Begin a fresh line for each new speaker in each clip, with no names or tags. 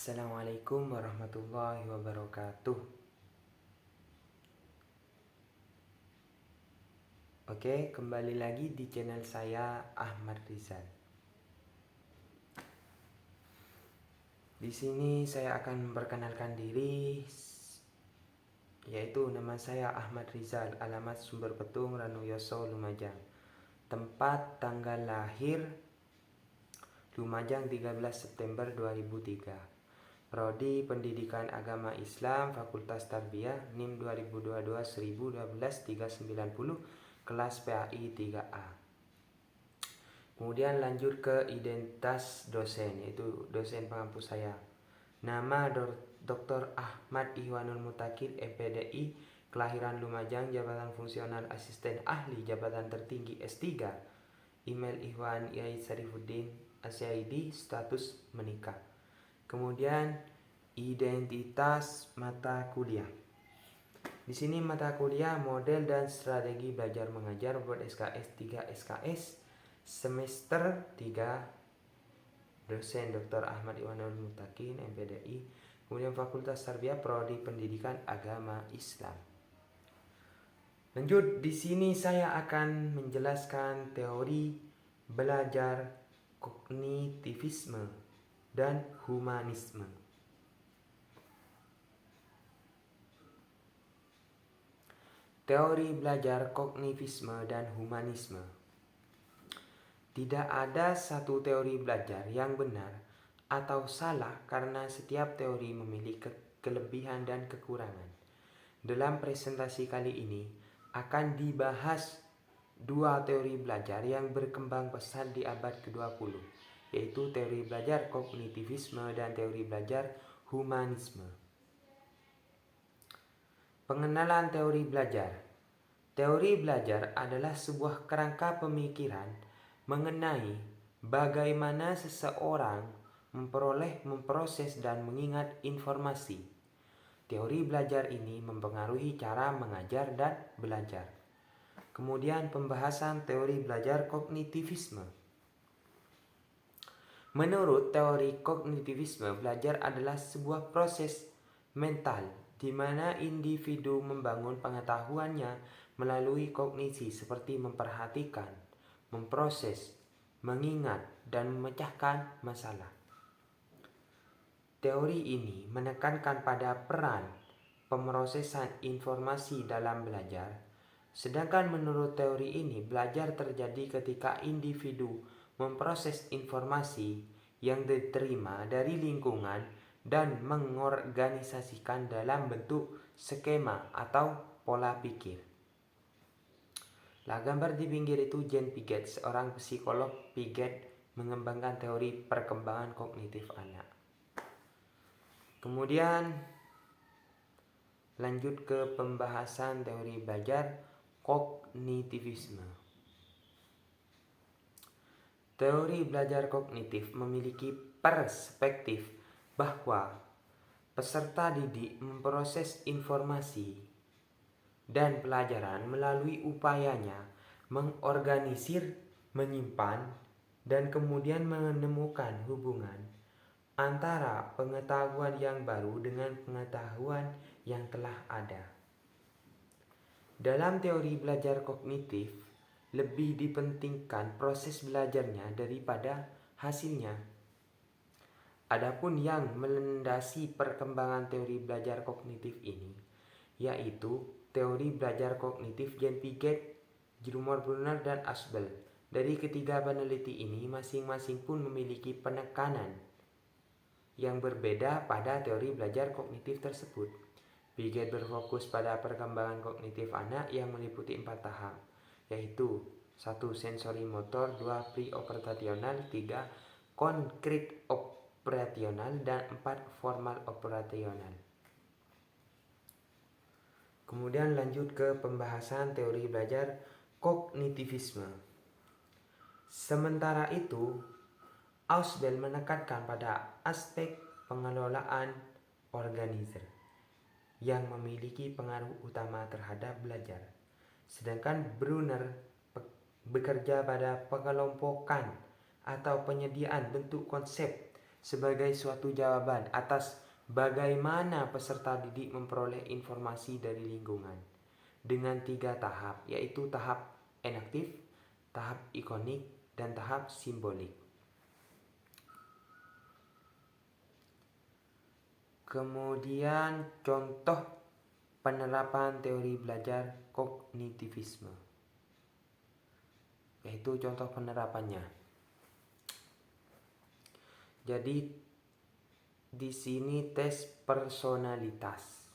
Assalamualaikum warahmatullahi wabarakatuh. Oke, kembali lagi di channel saya Ahmad Rizal. Di sini saya akan memperkenalkan diri, yaitu nama saya Ahmad Rizal, alamat Sumber Petung, Ranuyoso, Lumajang. Tempat tanggal lahir Lumajang 13 September 2003. Prodi Pendidikan Agama Islam, Fakultas Tarbiyah, NIM 2022 1012 390, kelas PAI 3A. Kemudian lanjut ke identitas dosen, yaitu dosen pengampu saya. Nama Dr. Ahmad Ihwanul Mutakin, MPDI, kelahiran Lumajang, jabatan fungsional asisten ahli, jabatan tertinggi S3. Email Ihwan Yai Sarifuddin Asyaidi, status menikah. Kemudian identitas mata kuliah. Di sini mata kuliah model dan strategi belajar mengajar buat SKS 3 SKS semester 3, dosen Dr. Ahmad Ihwanul Mutakin, MPDI. Kemudian Fakultas Tarbiyah, Prodi Pendidikan Agama Islam. Lanjut, di sini saya akan menjelaskan teori belajar kognitivisme dan humanisme. Teori belajar kognitivisme dan humanisme. Tidak ada satu teori belajar yang benar atau salah karena setiap teori memiliki kelebihan dan kekurangan. Dalam presentasi kali ini akan dibahas dua teori belajar yang berkembang pesat di abad ke-20, yaitu teori belajar kognitivisme dan teori belajar humanisme. Pengenalan teori belajar. Teori belajar adalah sebuah kerangka pemikiran mengenai bagaimana seseorang memperoleh, memproses, dan mengingat informasi. Teori belajar ini mempengaruhi cara mengajar dan belajar. Kemudian pembahasan teori belajar kognitivisme. Menurut teori kognitivisme, belajar adalah sebuah proses mental di mana individu membangun pengetahuannya melalui kognisi seperti memperhatikan, memproses, mengingat, dan memecahkan masalah. Teori ini menekankan pada peran pemrosesan informasi dalam belajar, sedangkan menurut teori ini belajar terjadi ketika individu memproses informasi yang diterima dari lingkungan dan mengorganisasikan dalam bentuk skema atau pola pikir. Nah, gambar di pinggir itu Jean Piaget, seorang psikolog. Piaget mengembangkan teori perkembangan kognitif anak. Kemudian lanjut ke pembahasan teori belajar kognitivisme. Teori belajar kognitif memiliki perspektif bahwa peserta didik memproses informasi dan pelajaran melalui upayanya mengorganisir, menyimpan, dan kemudian menemukan hubungan antara pengetahuan yang baru dengan pengetahuan yang telah ada. Dalam teori belajar kognitif, lebih dipentingkan proses belajarnya daripada hasilnya. Adapun yang melandasi perkembangan teori belajar kognitif ini, yaitu teori belajar kognitif Jean Piaget, Gilmore, Brunner, dan Ashbel. Dari ketiga peneliti ini masing-masing pun memiliki penekanan yang berbeda pada teori belajar kognitif tersebut. Piaget berfokus pada perkembangan kognitif anak yang meliputi 4 tahap, yaitu 1. Sensori motor, 2. Pre-operasional, 3. Konkret operasional, dan 4. Formal operasional. Kemudian lanjut ke pembahasan teori belajar kognitivisme. Sementara itu, Ausubel menekankan pada aspek pengelolaan organizer yang memiliki pengaruh utama terhadap belajar. Sedangkan Brunner bekerja pada pengelompokan atau penyediaan bentuk konsep sebagai suatu jawaban atas bagaimana peserta didik memperoleh informasi dari lingkungan dengan 3 tahap, yaitu tahap enaktif, tahap ikonik, dan tahap simbolik. Kemudian contoh penerapan teori belajar kognitivisme, yaitu contoh penerapannya. Jadi di sini tes personalitas.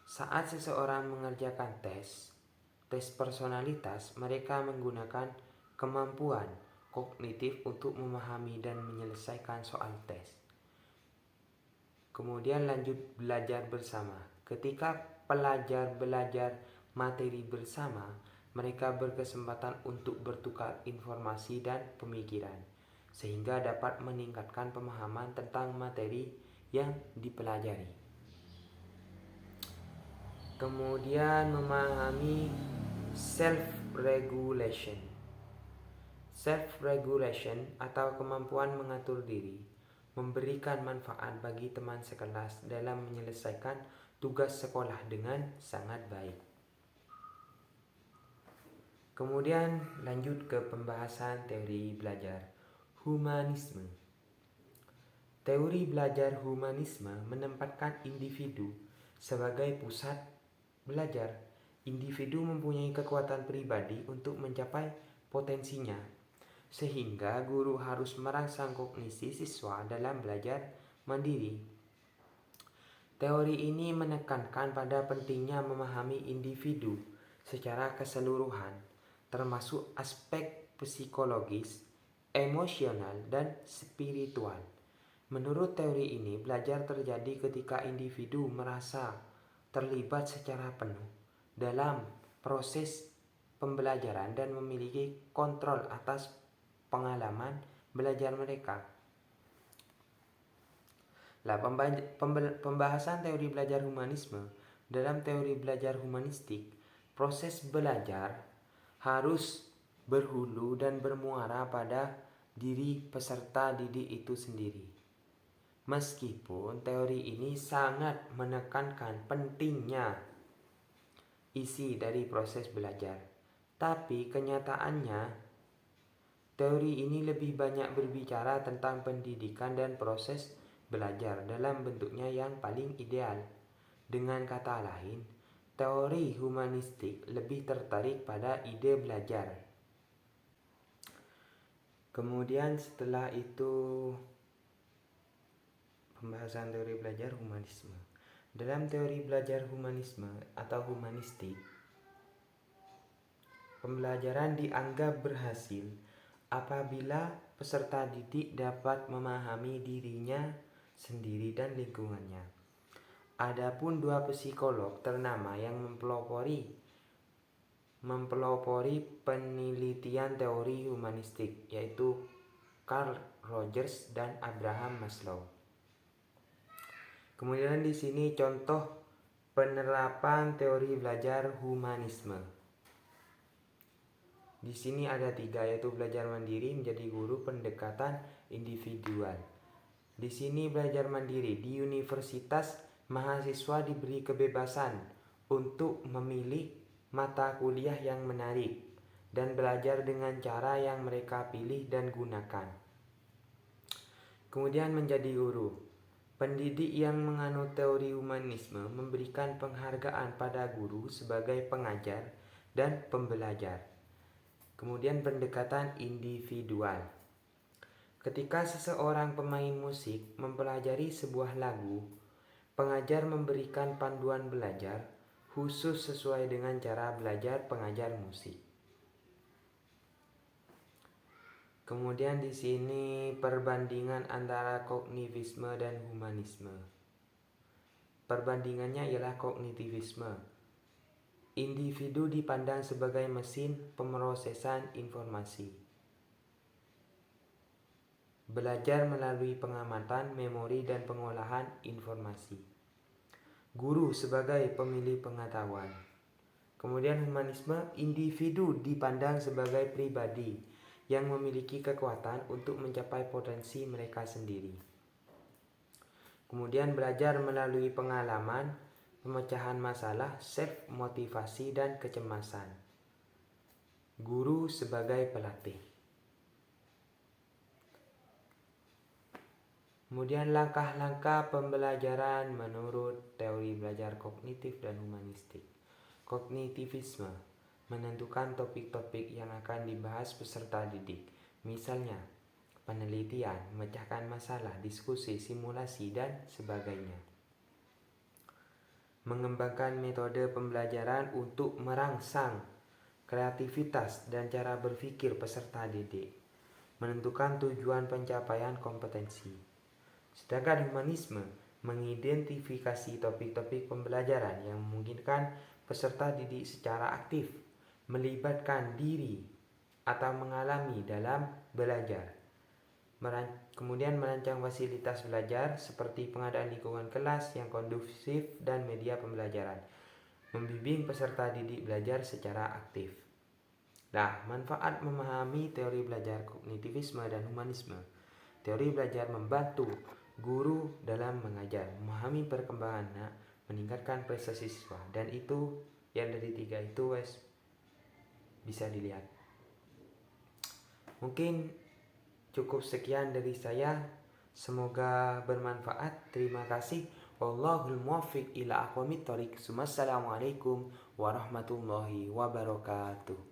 Saat seseorang mengerjakan tes personalitas, mereka menggunakan kemampuan kognitif untuk memahami dan menyelesaikan soal tes. Kemudian lanjut belajar bersama. Ketika pelajar belajar materi bersama, mereka berkesempatan untuk bertukar informasi dan pemikiran, sehingga dapat meningkatkan pemahaman tentang materi yang dipelajari. Kemudian memahami self-regulation. Self-regulation atau kemampuan mengatur diri memberikan manfaat bagi teman sekelas dalam menyelesaikan tugas sekolah dengan sangat baik. Kemudian lanjut ke pembahasan teori belajar humanisme. Teori belajar humanisme menempatkan individu sebagai pusat belajar. Individu mempunyai kekuatan pribadi untuk mencapai potensinya, sehingga guru harus merangsang kognisi siswa dalam belajar mandiri. Teori ini menekankan pada pentingnya memahami individu secara keseluruhan, termasuk aspek psikologis, emosional, dan spiritual. Menurut teori ini, belajar terjadi ketika individu merasa terlibat secara penuh dalam proses pembelajaran dan memiliki kontrol atas pengalaman belajar mereka. Pembahasan teori belajar humanisme. Dalam teori belajar humanistik, proses belajar harus berhulu dan bermuara pada diri peserta didik itu sendiri. Meskipun teori ini sangat menekankan pentingnya isi dari proses belajar, tapi kenyataannya teori ini lebih banyak berbicara tentang pendidikan dan proses belajar dalam bentuknya yang paling ideal. Dengan kata lain, teori humanistik lebih tertarik pada ide belajar. Kemudian setelah itu pembahasan teori belajar humanisme. Dalam teori belajar humanisme atau humanistik, pembelajaran dianggap berhasil apabila peserta didik dapat memahami dirinya sendiri dan lingkungannya. Adapun 2 psikolog ternama yang mempelopori penelitian teori humanistik, yaitu Carl Rogers dan Abraham Maslow. Kemudian di sini contoh penerapan teori belajar humanisme. Di sini ada 3, yaitu belajar mandiri, menjadi guru, pendekatan individual. Di sini belajar mandiri. Di universitas, mahasiswa diberi kebebasan untuk memilih mata kuliah yang menarik dan belajar dengan cara yang mereka pilih dan gunakan. Kemudian menjadi guru. Pendidik yang menganut teori humanisme memberikan penghargaan pada guru sebagai pengajar dan pembelajar. Kemudian pendekatan individual. Ketika seseorang pemain musik mempelajari sebuah lagu, pengajar memberikan panduan belajar khusus sesuai dengan cara belajar pengajar musik. Kemudian di sini perbandingan antara kognitivisme dan humanisme. Perbandingannya ialah kognitivisme. Individu dipandang sebagai mesin pemrosesan informasi. Belajar melalui pengamatan, memori, dan pengolahan informasi. Guru sebagai pemilih pengetahuan. Kemudian humanisme, individu dipandang sebagai pribadi yang memiliki kekuatan untuk mencapai potensi mereka sendiri. Kemudian belajar melalui pengalaman, pemecahan masalah, self motivasi dan kecemasan. Guru sebagai pelatih. Kemudian langkah-langkah pembelajaran menurut teori belajar kognitif dan humanistik. Kognitivisme menentukan topik-topik yang akan dibahas peserta didik. Misalnya, penelitian, memecahkan masalah, diskusi, simulasi, dan sebagainya. Mengembangkan metode pembelajaran untuk merangsang kreativitas dan cara berpikir peserta didik. Menentukan tujuan pencapaian kompetensi. Sedangkan humanisme mengidentifikasi topik-topik pembelajaran yang memungkinkan peserta didik secara aktif melibatkan diri atau mengalami dalam belajar. Kemudian merancang fasilitas belajar seperti pengadaan lingkungan kelas yang kondusif dan media pembelajaran. Membimbing peserta didik belajar secara aktif. Nah, manfaat memahami teori belajar kognitivisme dan humanisme. Teori belajar membantu guru dalam mengajar, memahami perkembangan anak, meningkatkan prestasi siswa. Dan itu yang dari 3 itu bisa dilihat. Mungkin cukup sekian dari saya. Semoga bermanfaat. Terima kasih. Wallahul muwaffiq ila aqwamit thoriq. Assalamualaikum warahmatullahi wabarakatuh.